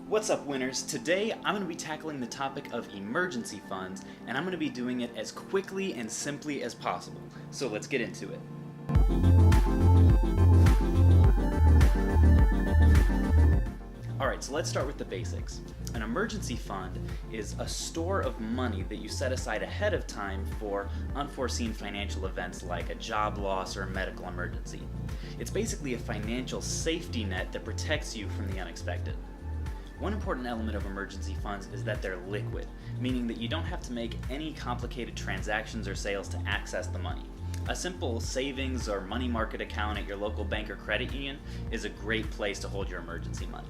What's up, winners? Today I'm going to be tackling the topic of emergency funds, and I'm going to be doing it as quickly and simply as possible. So let's get into it. Alright, so let's start with the basics. An emergency fund is a store of money that you set aside ahead of time for unforeseen financial events like a job loss or a medical emergency. It's basically a financial safety net that protects you from the unexpected. One important element of emergency funds is that they're liquid, meaning that you don't have to make any complicated transactions or sales to access the money. A simple savings or money market account at your local bank or credit union is a great place to hold your emergency money.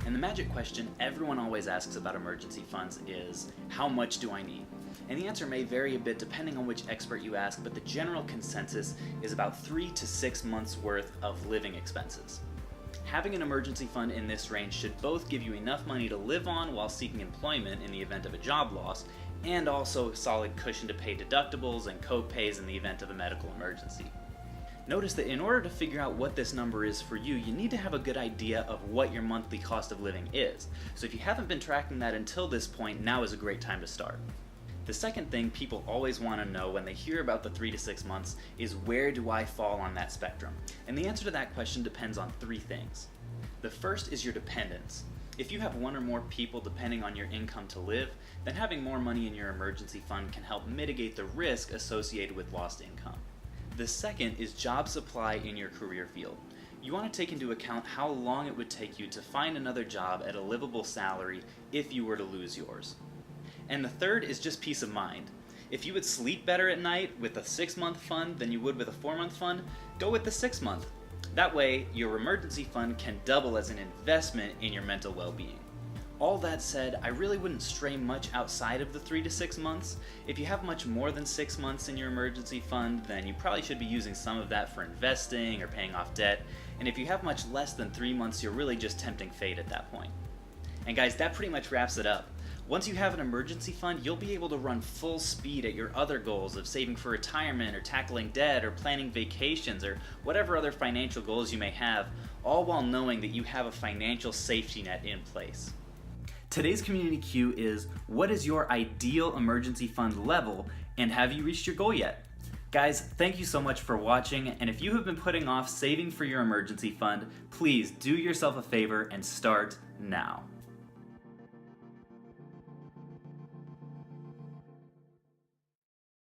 And the magic question everyone always asks about emergency funds is, how much do I need? And the answer may vary a bit depending on which expert you ask, but the general consensus is about 3 to 6 months worth of living expenses. Having an emergency fund in this range should both give you enough money to live on while seeking employment in the event of a job loss, and also a solid cushion to pay deductibles and copays in the event of a medical emergency. Notice that in order to figure out what this number is for you, you need to have a good idea of what your monthly cost of living is. So if you haven't been tracking that until this point, now is a great time to start. The second thing people always want to know when they hear about the 3 to 6 months is, where do I fall on that spectrum? And the answer to that question depends on 3 things. The first is your dependents. If you have 1 or more people depending on your income to live, then having more money in your emergency fund can help mitigate the risk associated with lost income. The second is job supply in your career field. You want to take into account how long it would take you to find another job at a livable salary if you were to lose yours. And the third is just peace of mind. If you would sleep better at night with a 6-month fund than you would with a 4-month fund, go with the 6-month. That way, your emergency fund can double as an investment in your mental well-being. All that said, I really wouldn't stray much outside of the 3 to 6 months. If you have much more than 6 months in your emergency fund, then you probably should be using some of that for investing or paying off debt. And if you have much less than 3 months, you're really just tempting fate at that point. And guys, that pretty much wraps it up. Once you have an emergency fund, you'll be able to run full speed at your other goals of saving for retirement or tackling debt or planning vacations or whatever other financial goals you may have, all while knowing that you have a financial safety net in place. Today's community Q is, what is your ideal emergency fund level, and have you reached your goal yet? Guys, thank you so much for watching, and if you have been putting off saving for your emergency fund, please do yourself a favor and start now.